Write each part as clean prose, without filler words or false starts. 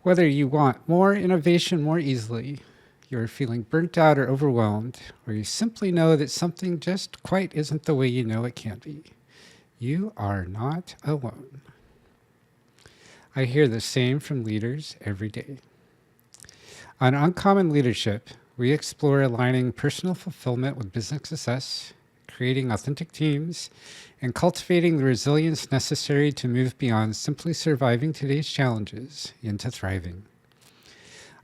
Whether you want more innovation more easily, you're feeling burnt out or overwhelmed, or you simply know that something just quite isn't the way you know it can be, you are not alone. I hear the same from leaders every day. On Uncommon Leadership, we explore aligning personal fulfillment with business success, creating authentic teams, and cultivating the resilience necessary to move beyond simply surviving today's challenges into thriving.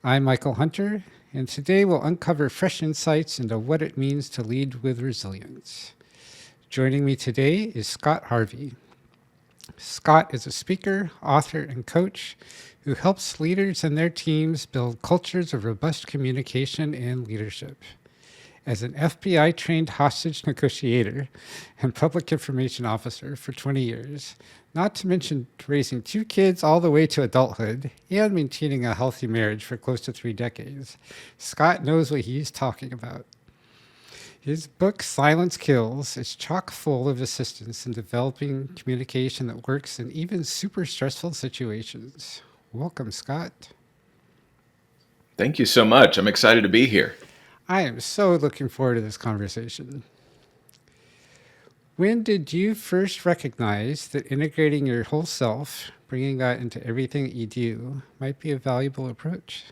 I'm Michael Hunter, and today we'll uncover fresh insights into what it means to lead with resilience. Joining me today is Scott Harvey. Scott is a speaker, author, and coach who helps leaders and their teams build cultures of robust communication and leadership. As an FBI trained hostage negotiator and public information officer for 20 years, not to mention raising two kids all the way to adulthood and maintaining a healthy marriage for close to 3 decades, Scott knows what he's talking about. His book, Silence Kills, is chock full of assistance in developing communication that works in even super stressful situations. Welcome, Scott. Thank you so much. I'm excited to be here. I am so looking forward to this conversation. When did you first recognize that integrating your whole self, bringing that into everything that you do, might be a valuable approach?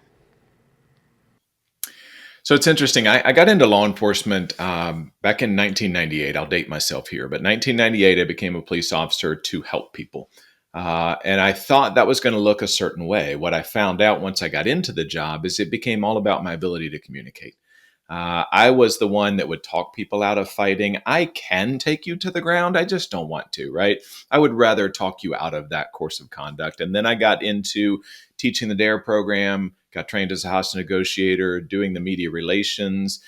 So it's interesting. I got into law enforcement back in 1998. I'll date myself here, but 1998, I became a police officer to help people. And I thought that was going to look a certain way. What I found out once I got into the job is it became all about my ability to communicate. I was the one that would talk people out of fighting. I can take you to the ground. I just don't want to, right? I would rather talk you out of that course of conduct. And then I got into teaching the D.A.R.E program, got trained as a hostage negotiator, doing the media relations.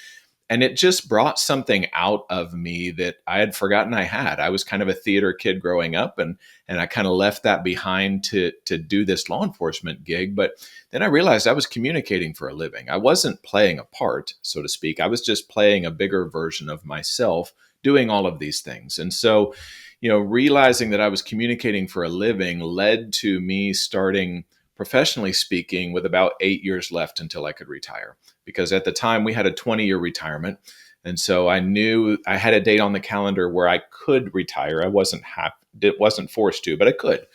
And it just brought something out of me that I had forgotten I had. I was kind of a theater kid growing up, and I kind of left that behind to do this law enforcement gig. But then I realized I was communicating for a living. I wasn't playing a part, so to speak. I was just playing a bigger version of myself doing all of these things. And so, realizing that I was communicating for a living led to me starting professionally speaking with about 8 years left until I could retire. Because at the time we had a 20-year retirement. And so I knew I had a date on the calendar where I could retire. I wasn't it wasn't forced to, but I could.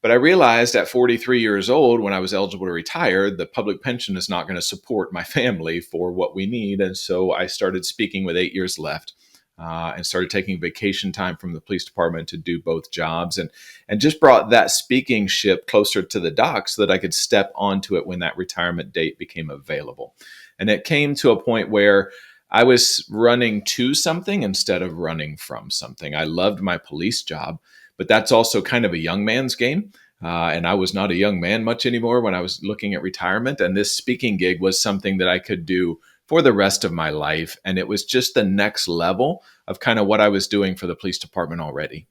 But I realized at 43 years old, when I was eligible to retire, the public pension is not going to support my family for what we need. And so I started speaking with 8 years left. And started taking vacation time from the police department to do both jobs, and just brought that speaking ship closer to the dock so that I could step onto it when that retirement date became available. And it came to a point where I was running to something instead of running from something. I loved my police job, but that's also kind of a young man's game. And I was not a young man much anymore when I was looking at retirement. And this speaking gig was something that I could do for the rest of my life. And it was just the next level of kind of what I was doing for the police department already.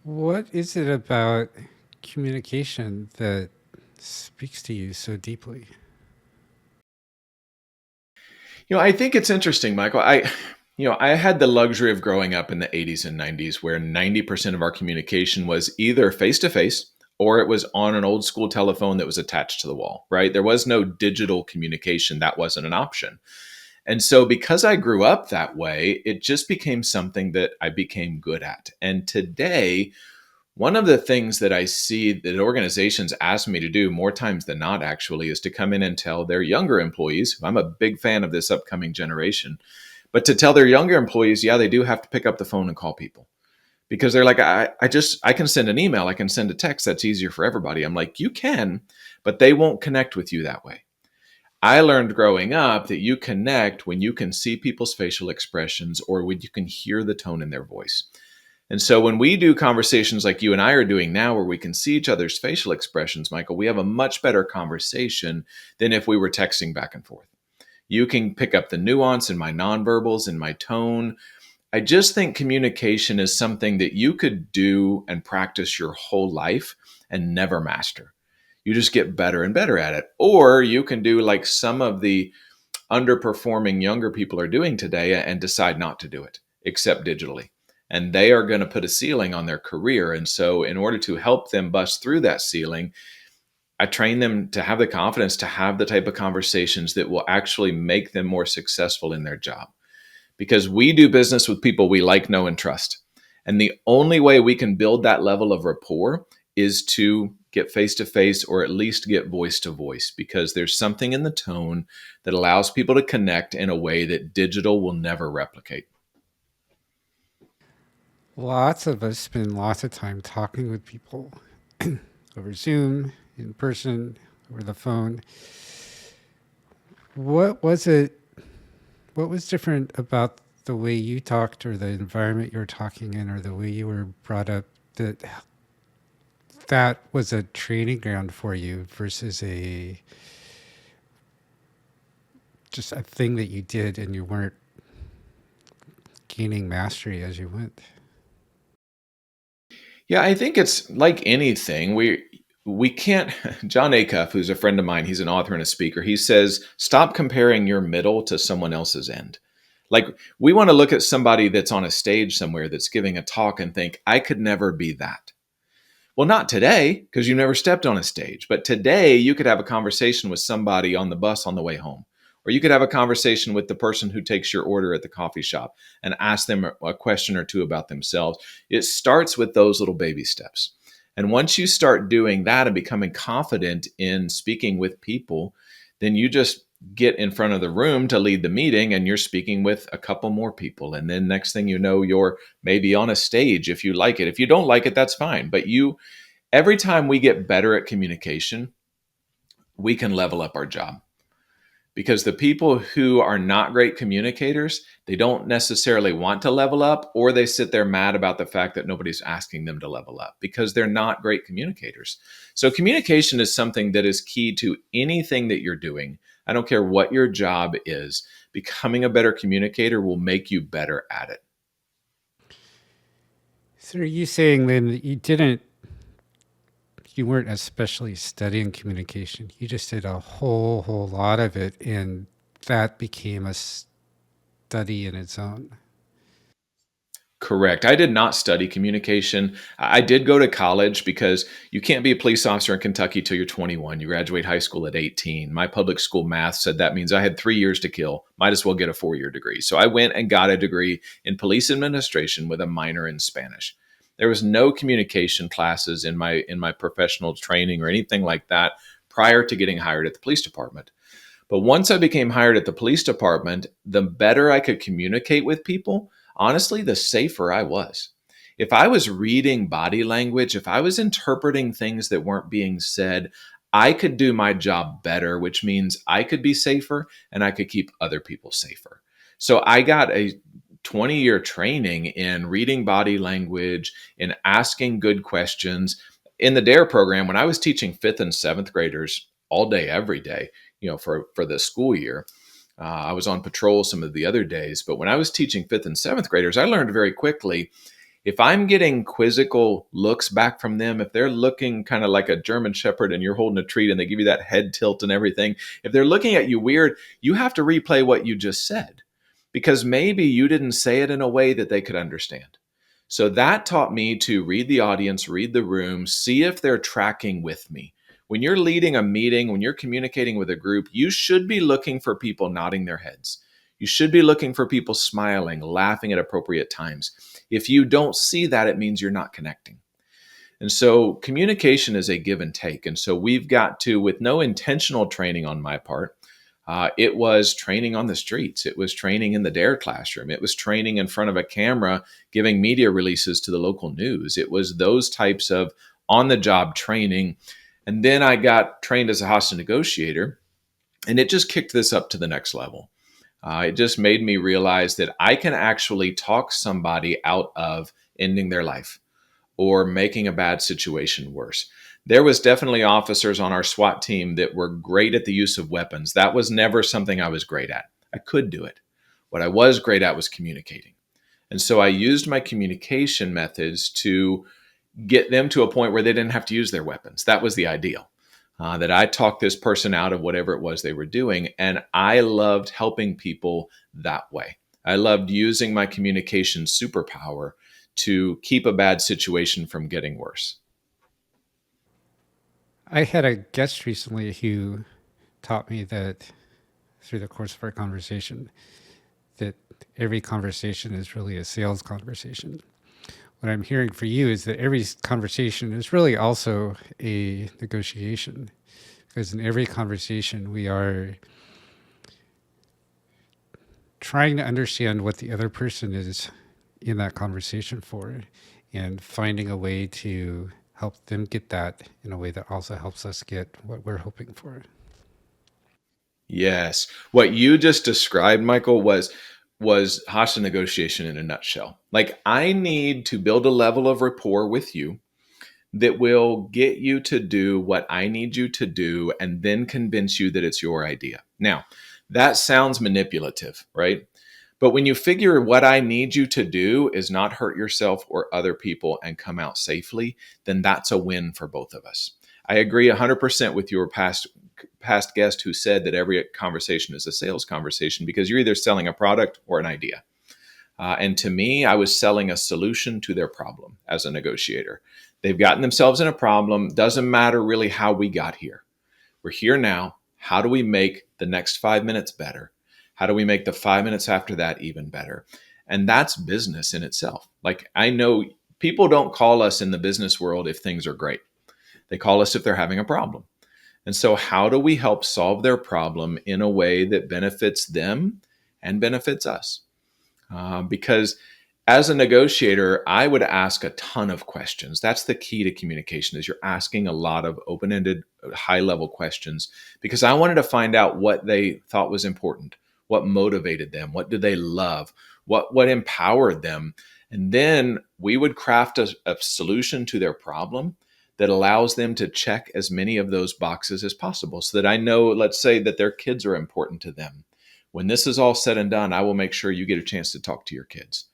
What is it about communication that speaks to you so deeply? I think it's interesting, Michael. I had the luxury of growing up in the 80s and 90s where 90% of our communication was either face to face or it was on an old school telephone that was attached to the wall, right? There was no digital communication. That wasn't an option. And so, because I grew up that way, it just became something that I became good at. And today, one of the things that I see that organizations ask me to do more times than not, actually, is to come in and tell their younger employees. I'm a big fan of this upcoming generation, but to tell their younger employees, yeah, they do have to pick up the phone and call people because they're like, I can send an email, I can send a text. That's easier for everybody. I'm like, you can, but they won't connect with you that way. I learned growing up that you connect when you can see people's facial expressions or when you can hear the tone in their voice. And so when we do conversations like you and I are doing now, where we can see each other's facial expressions, Michael, we have a much better conversation than if we were texting back and forth. You can pick up the nuance in my nonverbals, in my tone. I just think communication is something that you could do and practice your whole life and never master. You just get better and better at it. Or you can do like some of the underperforming younger people are doing today and decide not to do it, except digitally. And they are going to put a ceiling on their career. And so, in order to help them bust through that ceiling, I train them to have the confidence to have the type of conversations that will actually make them more successful in their job. Because we do business with people we like, know, and trust. And the only way we can build that level of rapport is to get face to face or at least get voice to voice, because there's something in the tone that allows people to connect in a way that digital will never replicate. Lots of us spend lots of time talking with people over Zoom, in person, over the phone. What was it? What was different about the way you talked, or the environment you were talking in, or the way you were brought up, that was a training ground for you versus a just a thing that you did and you weren't gaining mastery as you went? Yeah, I think it's like anything. We can't. John Acuff, who's a friend of mine, he's an author and a speaker. He says, "Stop comparing your middle to someone else's end." Like, we want to look at somebody that's on a stage somewhere that's giving a talk and think, "I could never be that." Well, not today, because you never stepped on a stage. But today, you could have a conversation with somebody on the bus on the way home. Or you could have a conversation with the person who takes your order at the coffee shop and ask them a question or two about themselves. It starts with those little baby steps. And once you start doing that and becoming confident in speaking with people, then you just get in front of the room to lead the meeting and you're speaking with a couple more people. And then next thing you know, you're maybe on a stage if you like it. If you don't like it, that's fine. But every time we get better at communication, we can level up our job. Because the people who are not great communicators, they don't necessarily want to level up, or they sit there mad about the fact that nobody's asking them to level up because they're not great communicators. So communication is something that is key to anything that you're doing. I don't care what your job is. Becoming a better communicator will make you better at it. So are you saying then that you weren't especially studying communication? You just did a whole lot of it, and that became a study in its own. Correct. I did not study communication. I did go to college because you can't be a police officer in Kentucky till you're 21. You graduate high school at 18. My public school math said that means I had 3 years to kill. Might as well get a 4-year degree. So I went and got a degree in police administration with a minor in Spanish. There was no communication classes in my professional training or anything like that prior to getting hired at the police department. But once I became hired at the police department, the better I could communicate with people, honestly, the safer I was. If I was reading body language, if I was interpreting things that weren't being said, I could do my job better, which means I could be safer and I could keep other people safer. So I got a 20-year training in reading body language, in asking good questions. In the D.A.R.E program, when I was teaching fifth and seventh graders all day, every day, for the school year. I was on patrol some of the other days, but when I was teaching fifth and seventh graders, I learned very quickly, if I'm getting quizzical looks back from them, if they're looking kind of like a German Shepherd and you're holding a treat and they give you that head tilt and everything, if they're looking at you weird, you have to replay what you just said because maybe you didn't say it in a way that they could understand. So that taught me to read the audience, read the room, see if they're tracking with me. When you're leading a meeting, when you're communicating with a group, you should be looking for people nodding their heads. You should be looking for people smiling, laughing at appropriate times. If you don't see that, it means you're not connecting. And so communication is a give and take. And so we've got to, with no intentional training on my part, it was training on the streets. It was training in the D.A.R.E classroom. It was training in front of a camera, giving media releases to the local news. It was those types of on the job training. And then I got trained as a hostage negotiator, and it just kicked this up to the next level. It just made me realize that I can actually talk somebody out of ending their life or making a bad situation worse. There was definitely officers on our SWAT team that were great at the use of weapons. That was never something I was great at. I could do it. What I was great at was communicating. And so I used my communication methods to get them to a point where they didn't have to use their weapons. That was the ideal. That I talked this person out of whatever it was they were doing. And I loved helping people that way. I loved using my communication superpower to keep a bad situation from getting worse. I had a guest recently who taught me that through the course of our conversation, that every conversation is really a sales conversation. What I'm hearing for you is that every conversation is really also a negotiation, because in every conversation we are trying to understand what the other person is in that conversation for and finding a way to help them get that in a way that also helps us get what we're hoping for. Yes. What you just described, Michael, was hostage negotiation in a nutshell. Like I need to build a level of rapport with you that will get you to do what I need you to do and then convince you that it's your idea. Now, that sounds manipulative, right? But when you figure what I need you to do is not hurt yourself or other people and come out safely, then that's a win for both of us. I agree 100% with your past guest who said that every conversation is a sales conversation because you're either selling a product or an idea. And to me, I was selling a solution to their problem as a negotiator. They've gotten themselves in a problem. Doesn't matter really how we got here. We're here now. How do we make the next 5 minutes better? How do we make the 5 minutes after that even better? And that's business in itself. Like I know people don't call us in the business world if things are great. They call us if they're having a problem. And so, how do we help solve their problem in a way that benefits them and benefits us? Because as a negotiator, I would ask a ton of questions. That's the key to communication is you're asking a lot of open-ended, high-level questions because I wanted to find out what they thought was important, what motivated them, what did they love, what empowered them. And then we would craft a solution to their problem that allows them to check as many of those boxes as possible so that I know, let's say that their kids are important to them. When this is all said and done, I will make sure you get a chance to talk to your kids.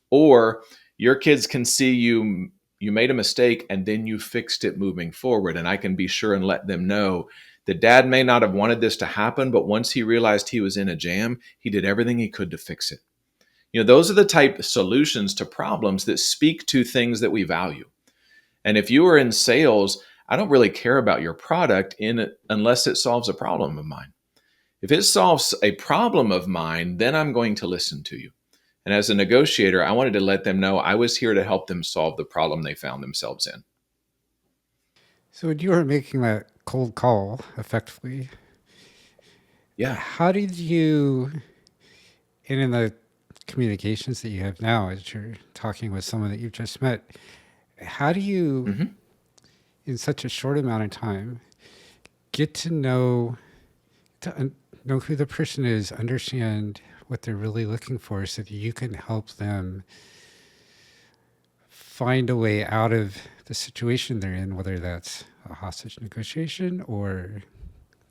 Or your kids can see you made a mistake and then you fixed it moving forward. And I can be sure and let them know that dad may not have wanted this to happen, but once he realized he was in a jam, he did everything he could to fix it. You know, those are the type of solutions to problems that speak to things that we value. And if you are in sales, I don't really care about your product unless it solves a problem of mine. If it solves a problem of mine, then I'm going to listen to you. And as a negotiator, I wanted to let them know I was here to help them solve the problem they found themselves in. So when you were making that cold call effectively, Yeah. how did you, and in the communications that you have now as you're talking with someone that you've just met, how do you, hmm in such a short amount of time, get to know who the person is, understand what they're really looking for so that you can help them find a way out of the situation they're in, whether that's a hostage negotiation or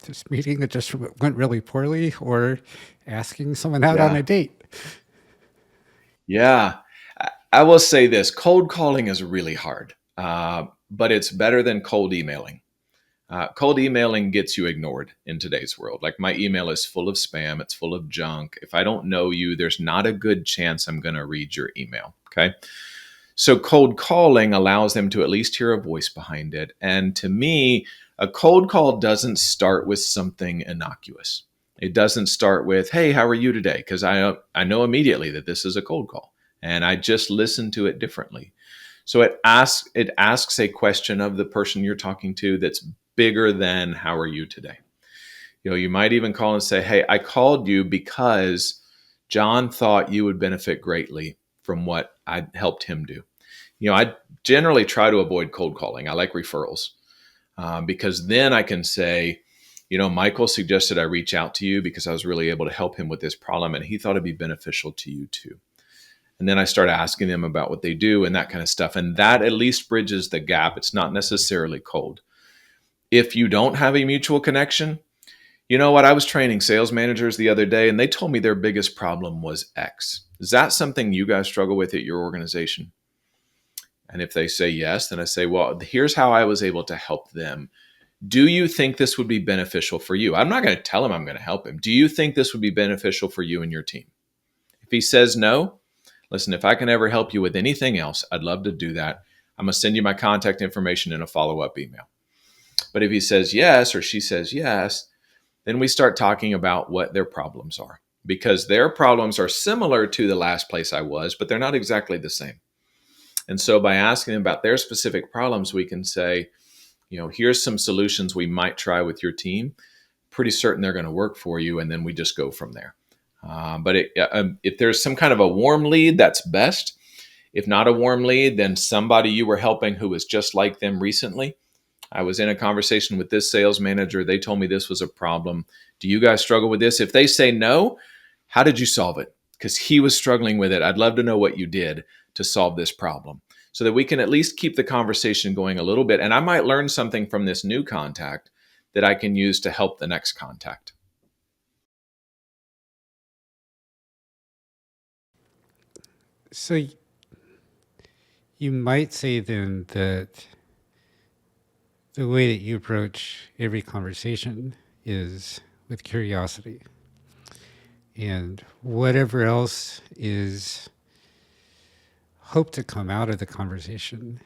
this meeting that just went really poorly or asking someone out on a Yeah. date? Yeah. I will say this cold calling is really hard, but it's better than cold emailing. Cold emailing gets you ignored in today's world. Like my email is full of spam, it's full of junk. If I don't know you, there's not a good chance I'm going to read your email. Okay. So cold calling allows them to at least hear a voice behind it. And to me, a cold call doesn't start with something innocuous. It doesn't start with, "Hey, how are you today?" Because I know immediately that this is a cold call, and I just listen to it differently. So it asks a question of the person you're talking to that's bigger than "How are you today?" You know, you might even call and say, "Hey, I called you because John thought you would benefit greatly from what I helped him do." You know, I generally try to avoid cold calling. I like referrals because then I can say, you know, Michael suggested I reach out to you because I was really able to help him with this problem and he thought it'd be beneficial to you too. And then I start asking them about what they do and that kind of stuff. And that at least bridges the gap. It's not necessarily cold. If you don't have a mutual connection, you know what? I was training sales managers the other day and they told me their biggest problem was X. Is that something you guys struggle with at your organization? And if they say yes, then I say, well, here's how I was able to help them. Do you think this would be beneficial for you? I'm not going to tell him I'm going to help him. Do you think this would be beneficial for you and your team? If he says no, listen, if I can ever help you with anything else, I'd love to do that. I'm going to send you my contact information in a follow up email. But if he says yes or she says yes, then we start talking about what their problems are, because their problems are similar to the last place I was, but they're not exactly the same. And so by asking them about their specific problems, we can say, here's some solutions we might try with your team. Pretty certain they're going to work for you. And then we just go from there. But if there's some kind of a warm lead, that's best. If not a warm lead, then somebody you were helping who was just like them recently. I was in a conversation with this sales manager. They told me this was a problem. Do you guys struggle with this? If they say no, how did you solve it? Because he was struggling with it. I'd love to know what you did to solve this problem so that we can at least keep the conversation going a little bit. And I might learn something from this new contact that I can use to help the next contact. So you might say then that the way that you approach every conversation is with curiosity. And whatever else is hoped to come out of the conversation,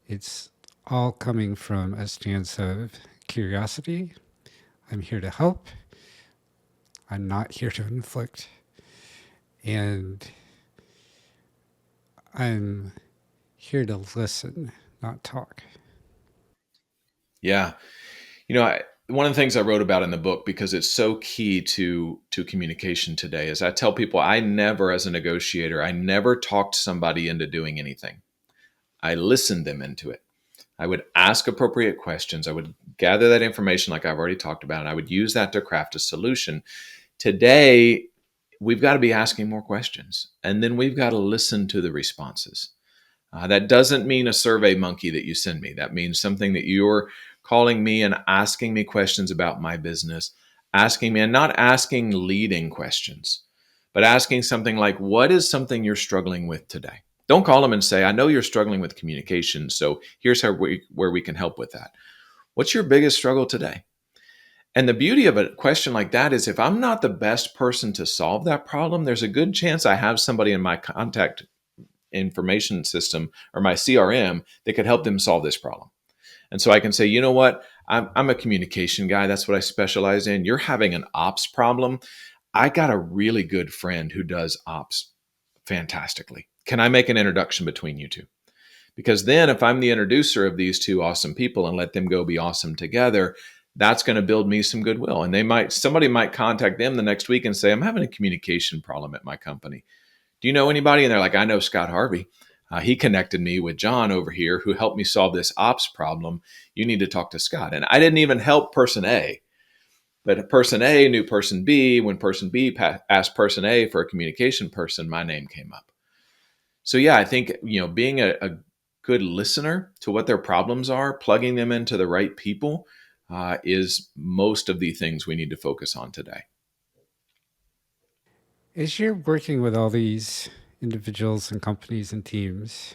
it's all coming from a stance of curiosity. I'm here to help. I'm not here to inflict. And I'm here to listen, not talk. Yeah. One of the things I wrote about in the book, because it's so key to communication today, is I tell people I never, as a negotiator, I never talked somebody into doing anything. I listened them into it. I would ask appropriate questions. I would gather that information like I've already talked about, and I would use that to craft a solution. Today, we've got to be asking more questions, and then we've got to listen to the responses. That doesn't mean a survey monkey that you send me. That means something that you're calling me and asking me questions about my business, asking me, and not asking leading questions, but asking something like, what is something you're struggling with today? Don't call them and say, I know you're struggling with communication, so here's where we can help with that. What's your biggest struggle today? And the beauty of a question like that is if I'm not the best person to solve that problem, there's a good chance I have somebody in my contact information system or my CRM that could help them solve this problem. And so I can say, you know what? I'm a communication guy. That's what I specialize in. You're having an ops problem. I got a really good friend who does ops fantastically. Can I make an introduction between you two? Because then if I'm the introducer of these two awesome people and let them go be awesome together, that's going to build me some goodwill. And somebody might contact them the next week and say, I'm having a communication problem at my company. Do you know anybody? And they're like, I know Scott Harvey. He connected me with John over here who helped me solve this ops problem. You need to talk to Scott. And I didn't even help person A, but person A knew person B. When person B asked person A for a communication person, my name came up. So yeah, I think, being a good listener to what their problems are, plugging them into the right people is most of the things we need to focus on today. As you're working with all these individuals and companies and teams,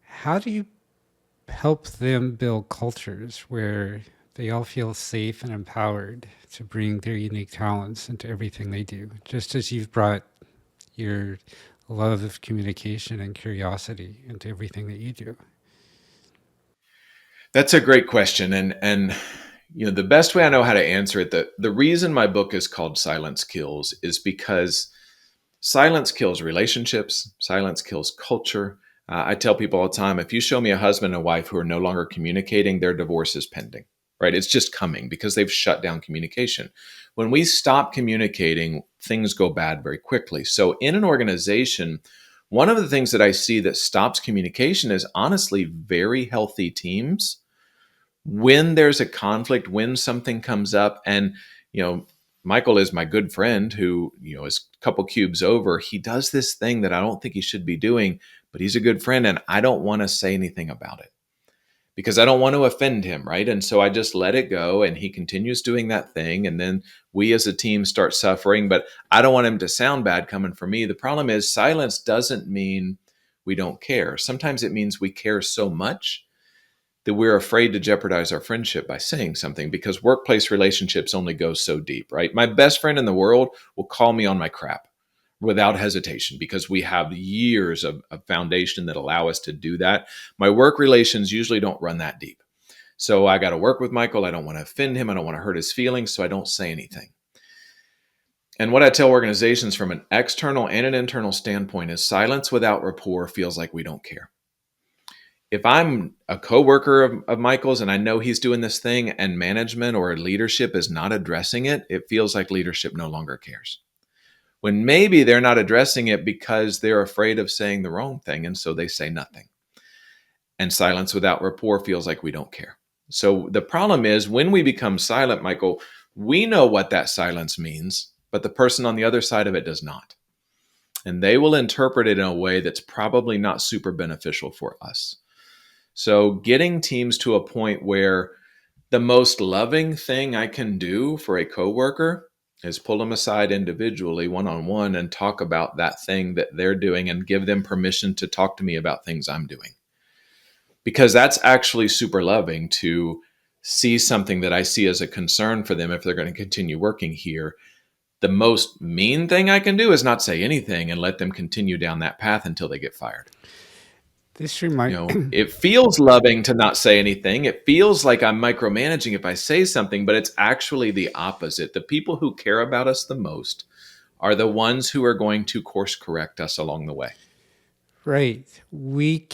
how do you help them build cultures where they all feel safe and empowered to bring their unique talents into everything they do, just as you've brought your love of communication and curiosity into everything that you do? That's a great question. And the best way I know how to answer it, the reason my book is called Silence Kills is because silence kills relationships, silence kills culture. I tell people all the time, if you show me a husband and wife who are no longer communicating, their divorce is pending, right? It's just coming because they've shut down communication. When we stop communicating, things go bad very quickly. So in an organization, one of the things that I see that stops communication is honestly very healthy teams. When there's a conflict, when something comes up, and Michael is my good friend who is a couple cubes over. He does this thing that I don't think he should be doing, but he's a good friend, and I don't want to say anything about it because I don't want to offend him, right? And so I just let it go, and he continues doing that thing, and then we as a team start suffering. But I don't want him to sound bad coming from me. The problem is silence doesn't mean we don't care. Sometimes it means we care so much that we're afraid to jeopardize our friendship by saying something, because workplace relationships only go so deep, right? My best friend in the world will call me on my crap without hesitation because we have years of foundation that allow us to do that. My work relations usually don't run that deep. So I got to work with Michael. I don't want to offend him. I don't want to hurt his feelings. So I don't say anything. And what I tell organizations from an external and an internal standpoint is silence without rapport feels like we don't care. If I'm a coworker of Michael's and I know he's doing this thing and management or leadership is not addressing it, it feels like leadership no longer cares. When maybe they're not addressing it because they're afraid of saying the wrong thing, and so they say nothing. And silence without rapport feels like we don't care. So the problem is when we become silent, Michael, we know what that silence means, but the person on the other side of it does not. And they will interpret it in a way that's probably not super beneficial for us. So getting teams to a point where the most loving thing I can do for a coworker is pull them aside individually, one-on-one, and talk about that thing that they're doing and give them permission to talk to me about things I'm doing. Because that's actually super loving to see something that I see as a concern for them if they're going to continue working here. The most mean thing I can do is not say anything and let them continue down that path until they get fired. This remind It feels loving to not say anything. It feels like I'm micromanaging if I say something, but it's actually the opposite. The people who care about us the most are the ones who are going to course correct us along the way. right. We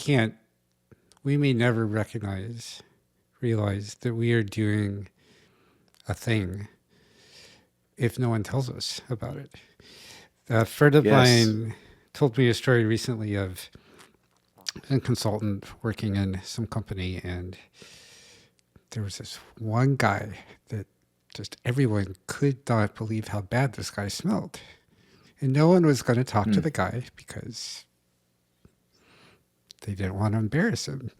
may never realize that we are doing a thing if no one tells us about it. A friend of Yes. mine told me a story recently of a consultant working in some company, and there was this one guy that just everyone could not believe how bad this guy smelled. And no one was going to talk to the guy because they didn't want to embarrass him.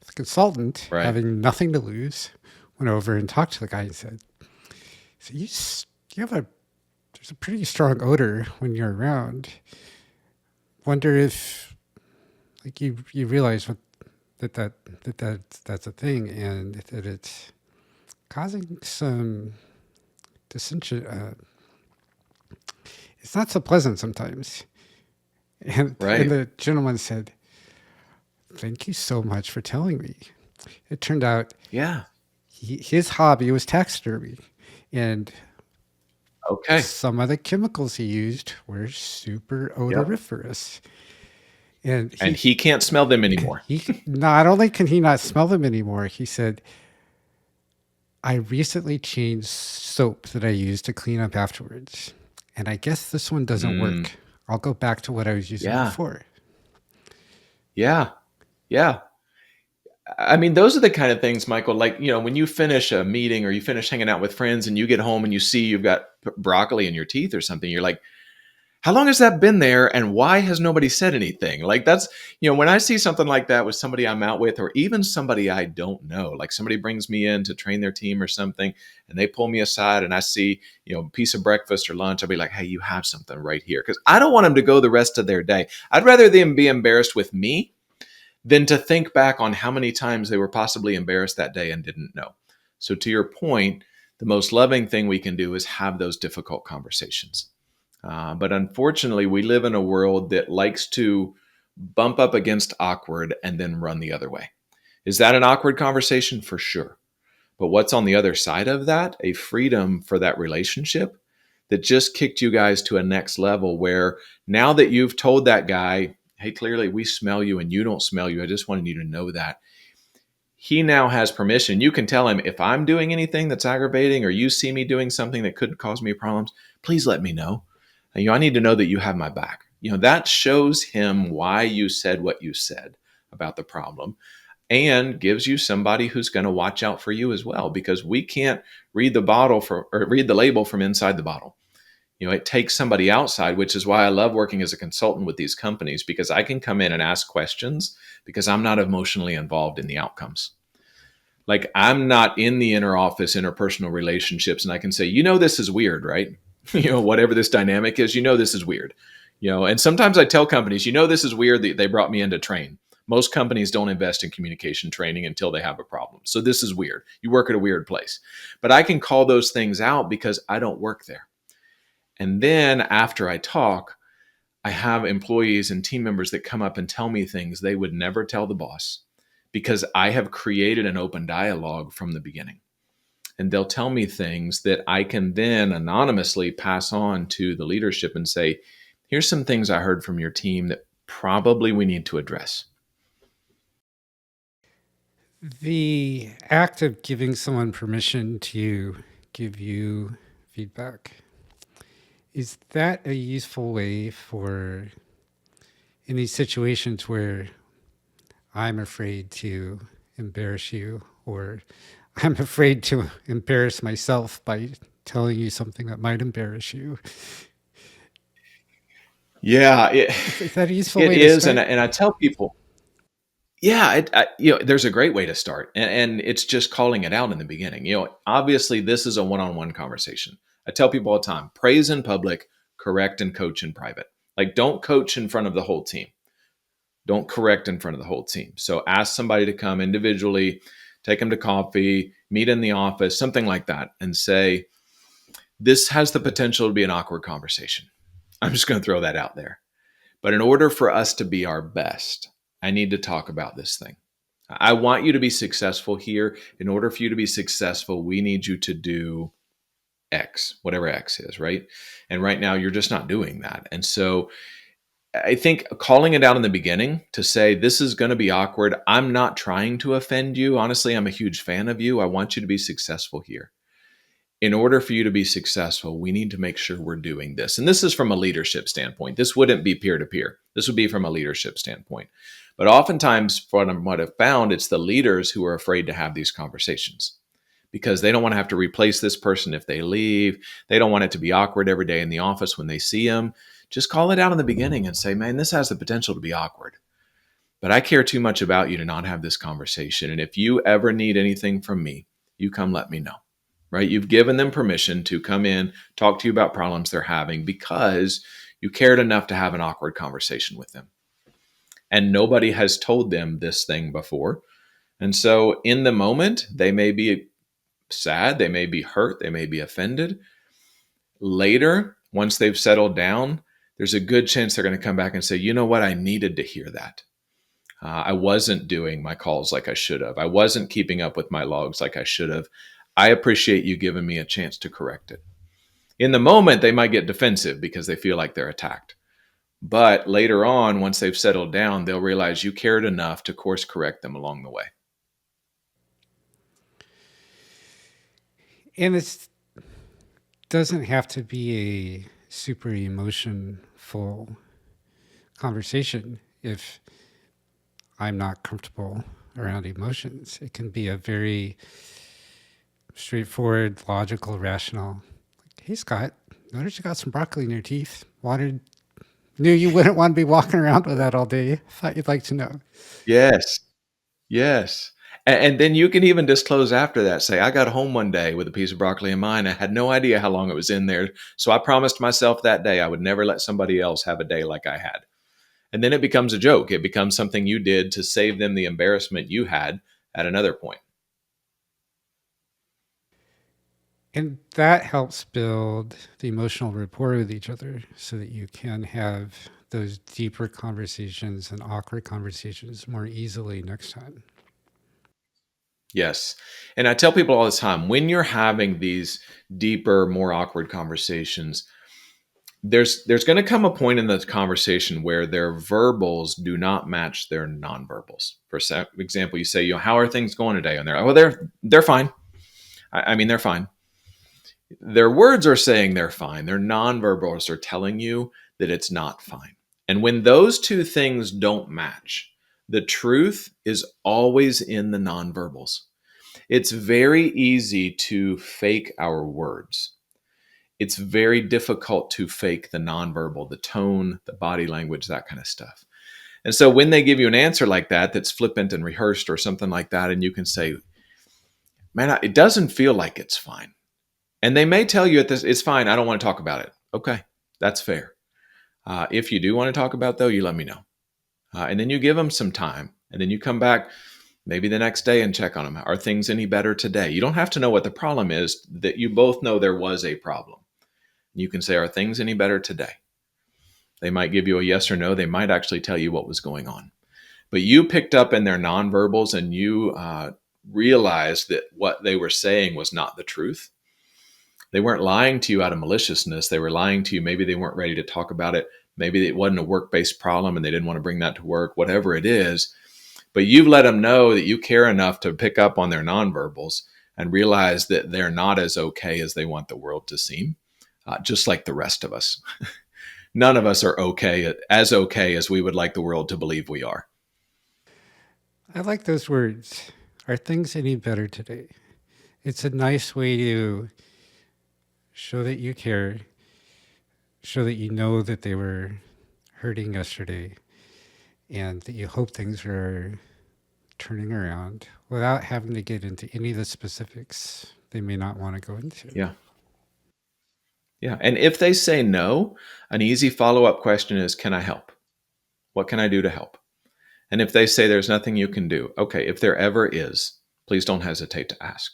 The consultant, Right. having nothing to lose, went over and talked to the guy and said, "So you have there's a pretty strong odor when you're around. Wonder if like you realize that's a thing and that it's causing some dissension. It's not so pleasant sometimes." And Right. the gentleman said, "Thank you so much for telling me." It turned out Yeah. his hobby was taxidermy, and Okay. some of the chemicals he used were super Yep. odoriferous. And And he can't smell them anymore. he not only can he not smell them anymore, he said, "I recently changed soap that I use to clean up afterwards, and I guess this one doesn't Mm, work. I'll go back to what I was using yeah. before." Yeah. Yeah. I mean, those are the kind of things, Michael, like, when you finish a meeting or you finish hanging out with friends and you get home and you see you've got broccoli in your teeth or something, you're like, how long has that been there? And why has nobody said anything? Like that's, when I see something like that with somebody I'm out with, or even somebody I don't know, like somebody brings me in to train their team or something, and they pull me aside and I see, a piece of breakfast or lunch, I'll be like, hey, you have something right here. Cause I don't want them to go the rest of their day. I'd rather them be embarrassed with me than to think back on how many times they were possibly embarrassed that day and didn't know. So to your point, the most loving thing we can do is have those difficult conversations. But unfortunately, we live in a world that likes to bump up against awkward and then run the other way. Is that an awkward conversation? For sure. But what's on the other side of that? A freedom for that relationship that just kicked you guys to a next level where now that you've told that guy, hey, clearly we smell you and you don't smell you. I just wanted you to know that. He now has permission. You can tell him if I'm doing anything that's aggravating or you see me doing something that could cause me problems, please let me know. I need to know that you have my back. That shows him why you said what you said about the problem and gives you somebody who's going to watch out for you as well, because we can't read read the label from inside the bottle. It takes somebody outside, which is why I love working as a consultant with these companies, because I can come in and ask questions because I'm not emotionally involved in the outcomes. Like I'm not in the inner office, interpersonal relationships, and I can say, this is weird, right? Whatever this dynamic is, this is weird. And sometimes I tell companies, this is weird that they brought me in to train. Most companies don't invest in communication training until they have a problem. So this is weird. You work at a weird place. But I can call those things out because I don't work there. And then after I talk, I have employees and team members that come up and tell me things they would never tell the boss because I have created an open dialogue from the beginning. And they'll tell me things that I can then anonymously pass on to the leadership and say, here's some things I heard from your team that probably we need to address. The act of giving someone permission to give you feedback, is that a useful way for in these situations where I'm afraid to embarrass you, or I'm afraid to embarrass myself by telling you something that might embarrass you? Yeah, Is that a useful it way to is. And start? I tell people, yeah, there's a great way to start, and it's just calling it out in the beginning. Obviously, this is a one-on-one conversation. I tell people all the time: praise in public, correct and coach in private. Like, don't coach in front of the whole team. Don't correct in front of the whole team. So, ask somebody to come individually, take them to coffee, meet in the office, something like that, and say, "This has the potential to be an awkward conversation." I'm just going to throw that out there. But in order for us to be our best, I need to talk about this thing. I want you to be successful here. In order for you to be successful, we need you to do X, whatever X is, right? And right now, you're just not doing that. And so I think calling it out in the beginning to say, this is going to be awkward. I'm not trying to offend you. Honestly, I'm a huge fan of you. I want you to be successful here. In order for you to be successful, we need to make sure we're doing this. And this is from a leadership standpoint. This wouldn't be peer to peer. This would be from a leadership standpoint. But oftentimes, from what I've found, it's the leaders who are afraid to have these conversations because they don't want to have to replace this person if they leave. They don't want it to be awkward every day in the office when they see them. Just call it out in the beginning and say, man, this has the potential to be awkward. But I care too much about you to not have this conversation. And if you ever need anything from me, you come let me know. Right? You've given them permission to come in, talk to you about problems they're having because you cared enough to have an awkward conversation with them. And nobody has told them this thing before. And so in the moment, they may be sad, they may be hurt, they may be offended. Later, once they've settled down, there's a good chance they're going to come back and say, you know what, I needed to hear that. I wasn't doing my calls like I should have. I wasn't keeping up with my logs like I should have. I appreciate you giving me a chance to correct it. In the moment, they might get defensive because they feel like they're attacked. But later on, once they've settled down, they'll realize you cared enough to course correct them along the way. And it doesn't have to be a super emotionful conversation if I'm not comfortable around emotions. It can be a very straightforward, logical, rational. Like, hey, Scott, notice you got some broccoli in your teeth. Knew you wouldn't want to be walking around with that all day. Thought you'd like to know. Yes. Yes. And then you can even disclose after that. Say, I got home one day with a piece of broccoli in mine. I had no idea how long it was in there. So I promised myself that day I would never let somebody else have a day like I had. And then it becomes a joke. It becomes something you did to save them the embarrassment you had at another point. And that helps build the emotional rapport with each other so that you can have those deeper conversations and awkward conversations more easily next time. Yes. And I tell people all the time, when you're having these deeper, more awkward conversations, there's going to come a point in the conversation where their verbals do not match their nonverbals. For example, you say, how are things going today? And they're like, well, they're fine. I mean, they're fine. Their words are saying they're fine. Their nonverbals are telling you that it's not fine. And when those two things don't match, the truth is always in the nonverbals. It's very easy to fake our words. It's very difficult to fake the nonverbal, the tone, the body language, that kind of stuff. And so when they give you an answer like that, that's flippant and rehearsed or something like that, and you can say, man, it doesn't feel like it's fine. And they may tell you it's fine. I don't want to talk about it. Okay, that's fair. If you do want to talk about it, though, you let me know. And then you give them some time. And then you come back maybe the next day and check on them. Are things any better today? You don't have to know what the problem is. That you both know there was a problem. You can say, are things any better today? They might give you a yes or no. They might actually tell you what was going on. But you picked up in their nonverbals and you realized that what they were saying was not the truth. They weren't lying to you out of maliciousness. They were lying to you. Maybe they weren't ready to talk about it. Maybe it wasn't a work-based problem and they didn't want to bring that to work, whatever it is. But you've let them know that you care enough to pick up on their nonverbals and realize that they're not as okay as they want the world to seem, just like the rest of us. None of us are okay as we would like the world to believe we are. I like those words. Are things any better today? It's a nice way to show that you care, show that you know that they were hurting yesterday, and that you hope things are turning around without having to get into any of the specifics they may not want to go into. Yeah. Yeah. And if they say no, an easy follow up question is, can I help? What can I do to help? And if they say there's nothing you can do, okay, if there ever is, please don't hesitate to ask.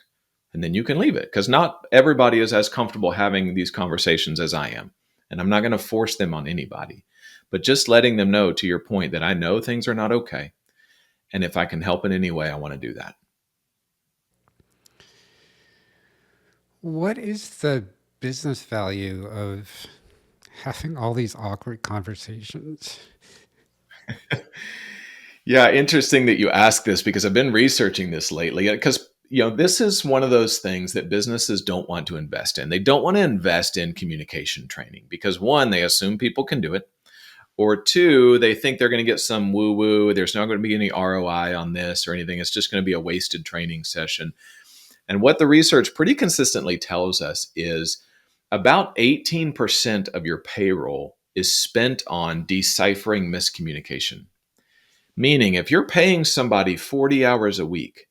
And then you can leave it because not everybody is as comfortable having these conversations as I am. And I'm not going to force them on anybody, but just letting them know, to your point, that I know things are not okay. And if I can help in any way, I want to do that. What is the business value of having all these awkward conversations? Yeah, interesting that you ask this because I've been researching this lately. Because this is one of those things that businesses don't want to invest in. They don't want to invest in communication training because one, they assume people can do it, or two, they think they're going to get some woo woo. There's not going to be any ROI on this or anything. It's just going to be a wasted training session. And what the research pretty consistently tells us is about 18% of your payroll is spent on deciphering miscommunication. Meaning, if you're paying somebody 40 hours a week,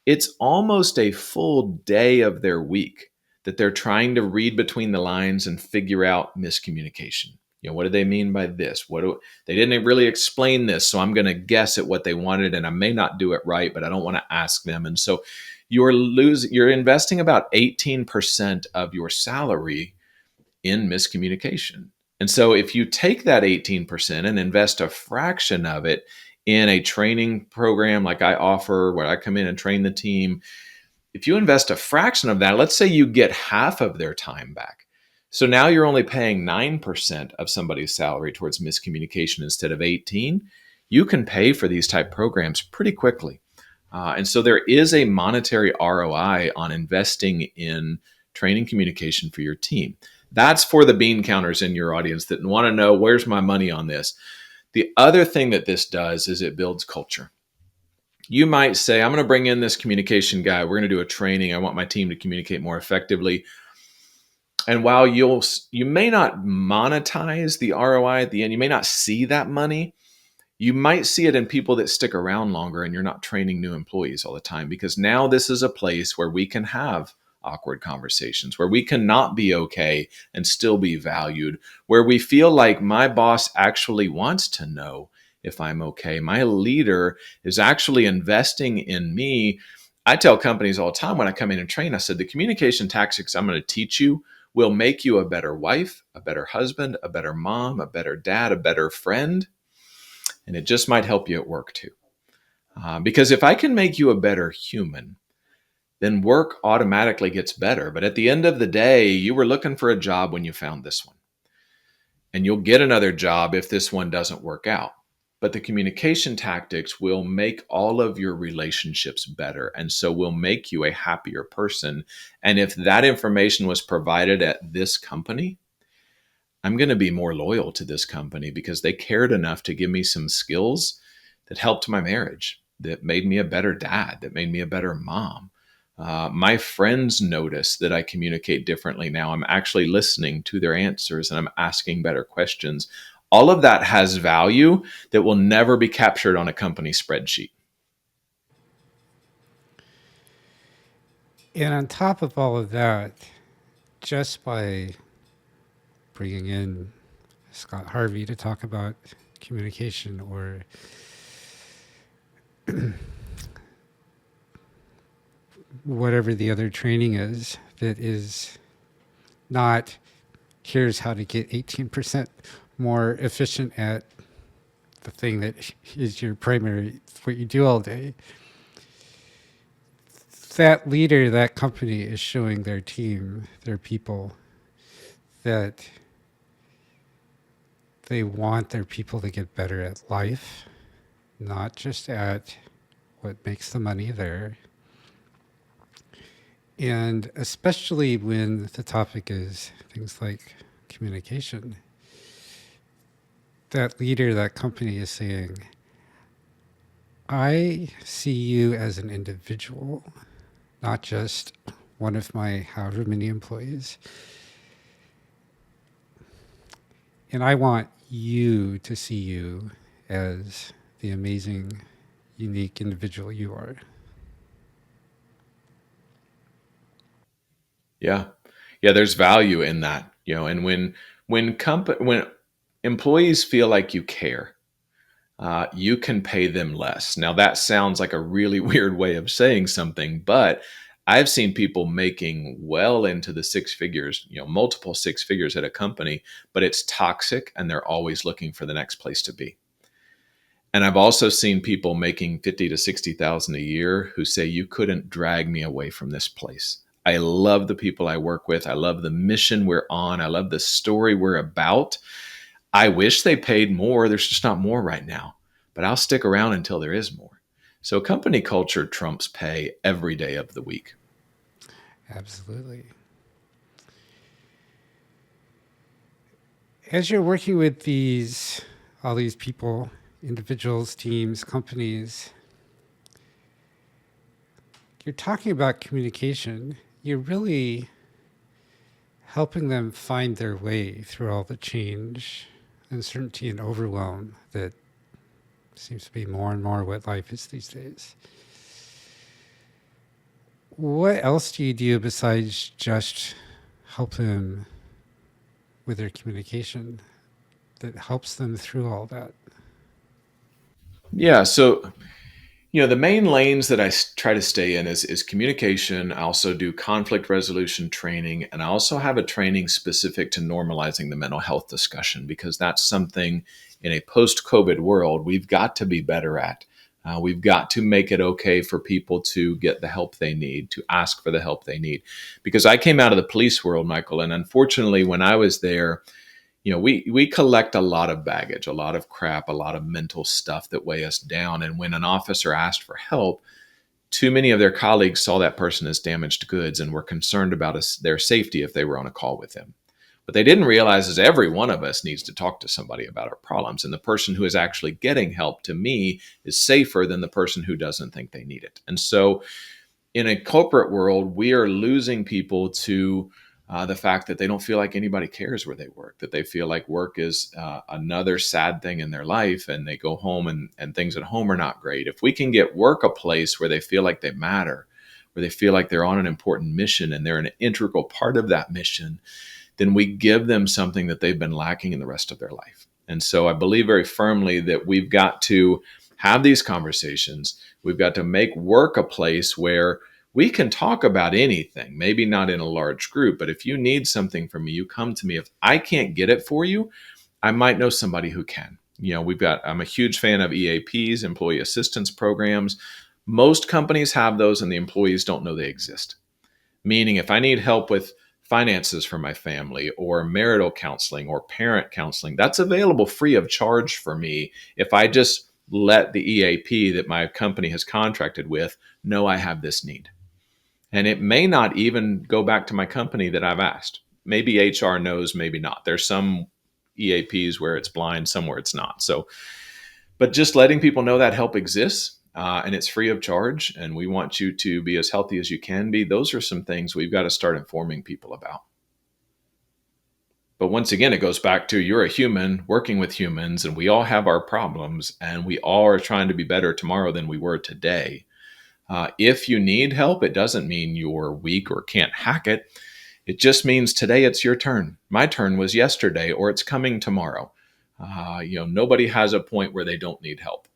it's almost a full day of their week that they're trying to read between the lines and figure out miscommunication. What do they mean by this? They didn't really explain this, so I'm going to guess at what they wanted, and I may not do it right, but I don't want to ask them. And so you're investing about 18% of your salary in miscommunication. And so if you take that 18% and invest a fraction of it in a training program like I offer, where I come in and train the team, if you invest a fraction of that, let's say you get half of their time back. So now you're only paying 9% of somebody's salary towards miscommunication instead of 18. You can pay for these type programs pretty quickly. And so there is a monetary ROI on investing in training communication for your team. That's for the bean counters in your audience that want to know, where's my money on this? The other thing that this does is it builds culture. You might say, I'm going to bring in this communication guy. We're going to do a training. I want my team to communicate more effectively. And while you may not monetize the ROI at the end, you may not see that money, you might see it in people that stick around longer, and you're not training new employees all the time, because now this is a place where we can have awkward conversations, where we can not be okay and still be valued, where we feel like my boss actually wants to know if I'm okay. My leader is actually investing in me. I tell companies all the time when I come in and train, I said, the communication tactics I'm going to teach you will make you a better wife, a better husband, a better mom, a better dad, a better friend. And it just might help you at work too. Because if I can make you a better human, then work automatically gets better. But at the end of the day, you were looking for a job when you found this one. And you'll get another job if this one doesn't work out. But the communication tactics will make all of your relationships better. And so will make you a happier person. And if that information was provided at this company, I'm going to be more loyal to this company because they cared enough to give me some skills that helped my marriage, that made me a better dad, that made me a better mom. My friends notice that I communicate differently now. I'm actually listening to their answers and I'm asking better questions. All of that has value that will never be captured on a company spreadsheet. And on top of all of that, just by bringing in Scott Harvey to talk about communication, or whatever the other training is that is not, here's how to get 18% more efficient at the thing that is your primary, what you do all day, that leader, that company is showing their team, their people, that they want their people to get better at life, not just at what makes the money there. And especially when the topic is things like communication, that leader, that company is saying, I see you as an individual, not just one of my however many employees. And I want you to see you as the amazing, unique individual you are. Yeah. Yeah, there's value in that, and when employees feel like you care, you can pay them less. Now that sounds like a really weird way of saying something, but I've seen people making well into the six figures, multiple six figures at a company, but it's toxic and they're always looking for the next place to be. And I've also seen people making 50 to 60,000 a year who say you couldn't drag me away from this place. I love the people I work with. I love the mission we're on. I love the story we're about. I wish they paid more. There's just not more right now, but I'll stick around until there is more. So company culture trumps pay every day of the week. Absolutely. As you're working with all these people, individuals, teams, companies, you're talking about communication. You're really helping them find their way through all the change, uncertainty, and overwhelm that seems to be more and more what life is these days. What else do you do besides just help them with their communication that helps them through all that? Yeah. So, the main lanes that I try to stay in is communication. I also do conflict resolution training, and I also have a training specific to normalizing the mental health discussion because that's something in a post COVID world we've got to be better at. We've got to make it okay for people to get the help they need, to ask for the help they need. Because I came out of the police world, Michael, and unfortunately, when I was there, we collect a lot of baggage, a lot of crap, a lot of mental stuff that weigh us down. And when an officer asked for help, too many of their colleagues saw that person as damaged goods and were concerned about their safety if they were on a call with them. What they didn't realize is every one of us needs to talk to somebody about our problems. And the person who is actually getting help, to me, is safer than the person who doesn't think they need it. And so in a corporate world, we are losing people to the fact that they don't feel like anybody cares where they work, that they feel like work is another sad thing in their life, and they go home and things at home are not great. If we can get work a place where they feel like they matter, where they feel like they're on an important mission and they're an integral part of that mission, then we give them something that they've been lacking in the rest of their life. And so I believe very firmly that we've got to have these conversations. We've got to make work a place where we can talk about anything, maybe not in a large group, but if you need something from me, you come to me. If I can't get it for you, I might know somebody who can. I'm a huge fan of EAPs, employee assistance programs. Most companies have those and the employees don't know they exist. Meaning, if I need help with finances for my family or marital counseling or parent counseling, that's available free of charge for me if I just let the EAP that my company has contracted with know I have this need. And it may not even go back to my company that I've asked. Maybe HR knows, maybe not. There's some EAPs where it's blind, somewhere it's not. So, but just letting people know that help exists and it's free of charge, and we want you to be as healthy as you can be. Those are some things we've got to start informing people about. But once again, it goes back to you're a human working with humans, and we all have our problems, and we all are trying to be better tomorrow than we were today. If you need help, it doesn't mean you're weak or can't hack it. It just means today it's your turn. My turn was yesterday, or it's coming tomorrow. Nobody has a point where they don't need help.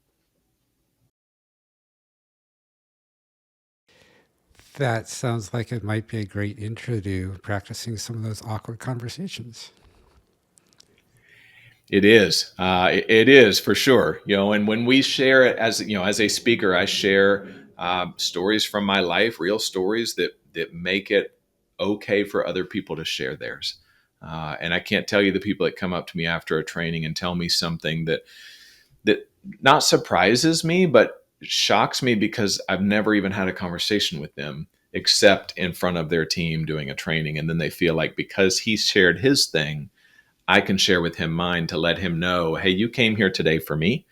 That sounds like it might be a great intro to practicing some of those awkward conversations. It is. It is for sure. And when we share it as a speaker, I share stories from my life, real stories that make it okay for other people to share theirs. And I can't tell you the people that come up to me after a training and tell me something that not surprises me, but shocks me because I've never even had a conversation with them except in front of their team doing a training. And then they feel like because he shared his thing, I can share with him mine to let him know, hey, you came here today for me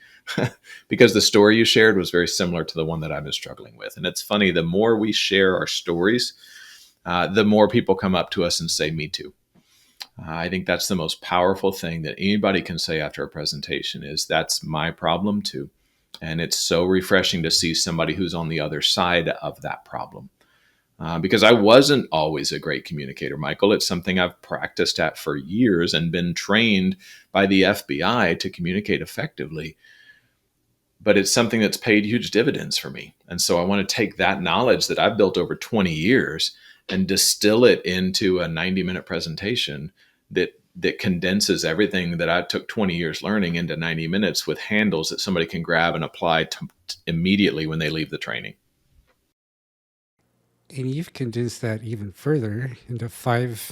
because the story you shared was very similar to the one that I've been struggling with. And it's funny, the more we share our stories, the more people come up to us and say, me too. I think that's the most powerful thing that anybody can say after a presentation is that's my problem too. And it's so refreshing to see somebody who's on the other side of that problem. Because I wasn't always a great communicator, Michael. It's something I've practiced at for years and been trained by the FBI to communicate effectively. But it's something that's paid huge dividends for me. And so I want to take that knowledge that I've built over 20 years and distill it into a 90-minute presentation that condenses everything that I took 20 years learning into 90 minutes with handles that somebody can grab and apply immediately when they leave the training. And you've condensed that even further into 5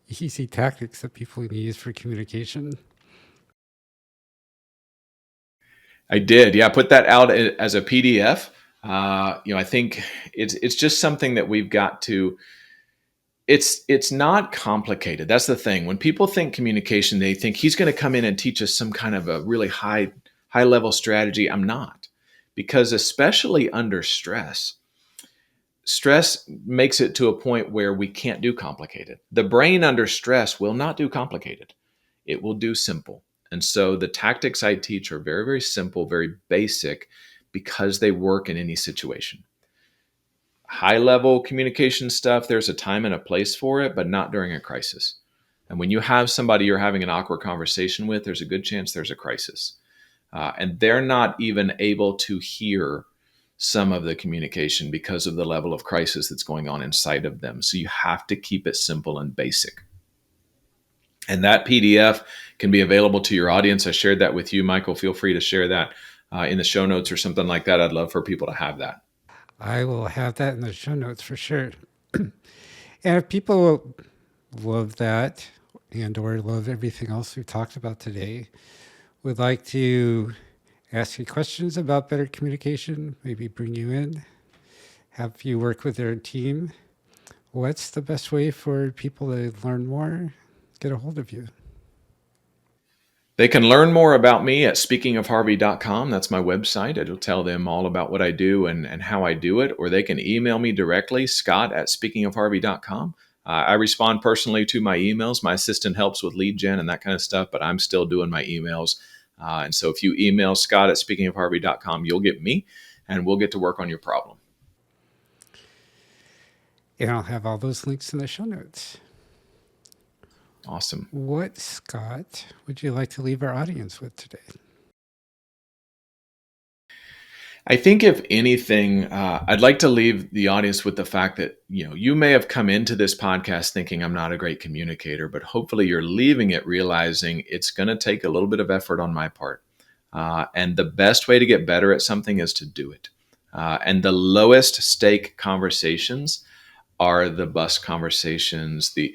easy tactics that people can use for communication. I did. Yeah, put that out as a PDF. I think it's just something that we've got to. It's not complicated. That's the thing. When people think communication, they think he's going to come in and teach us some kind of a really high level strategy. I'm not, because especially under stress makes it to a point where we can't do complicated. The brain under stress will not do complicated. It will do simple. And so the tactics I teach are very, very simple, very basic, because they work in any situation. High level communication stuff, there's a time and a place for it, but not during a crisis. And when you have somebody you're having an awkward conversation with, there's a good chance there's a crisis. And they're not even able to hear some of the communication because of the level of crisis that's going on inside of them. So you have to keep it simple and basic. And that PDF can be available to your audience. I shared that with you, Michael. Feel free to share that in the show notes or something like that. I'd love for people to have that. I will have that in the show notes for sure. And if people love that and or love everything else we've talked about today, would like to ask you questions about better communication, maybe bring you in, have you work with their team, what's the best way for people to learn more, get a hold of you? They can learn more about me at speakingofharvey.com. That's my website. It'll tell them all about what I do and how I do it. Or they can email me directly, Scott at speakingofharvey.com. I respond personally to my emails. My assistant helps with lead gen and that kind of stuff, but I'm still doing my emails. And so if you email Scott at speakingofharvey.com, you'll get me and we'll get to work on your problem. And I'll have all those links in the show notes. Awesome. What, Scott, would you like to leave our audience with today? I think if anything, I'd like to leave the audience with the fact that, you may have come into this podcast thinking I'm not a great communicator, but hopefully you're leaving it realizing it's going to take a little bit of effort on my part. And the best way to get better at something is to do it. And the lowest stake conversations are the bus conversations, the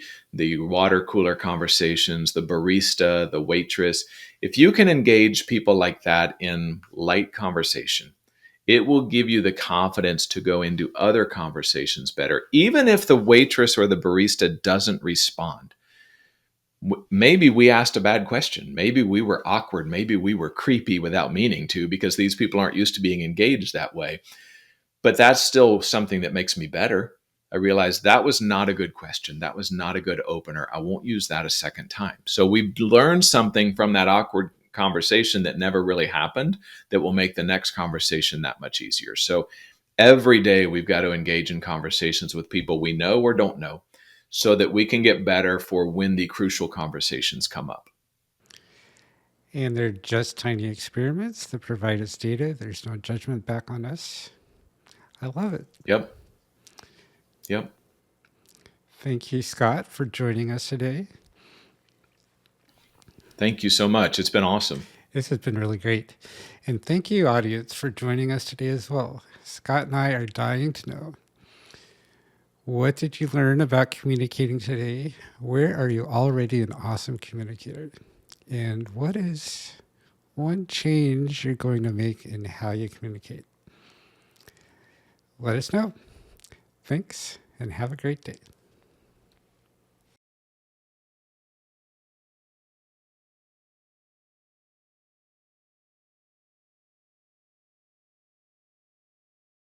water cooler conversations, the barista, the waitress. If you can engage people like that in light conversation, it will give you the confidence to go into other conversations better. Even if the waitress or the barista doesn't respond, maybe we asked a bad question. Maybe we were awkward. Maybe we were creepy without meaning to, because these people aren't used to being engaged that way. But that's still something that makes me better. I realized that was not a good question. That was not a good opener. I won't use that a second time. So we've learned something from that awkward conversation that never really happened that will make the next conversation that much easier. So every day we've got to engage in conversations with people we know or don't know so that we can get better for when the crucial conversations come up. And they're just tiny experiments that provide us data. There's no judgment back on us. I love it. Yep. Yep. Thank you, Scott, for joining us today. Thank you so much. It's been awesome. This has been really great. And thank you, audience, for joining us today as well. Scott and I are dying to know, what did you learn about communicating today? Where are you already an awesome communicator? And what is one change you're going to make in how you communicate? Let us know. Thanks, and have a great day.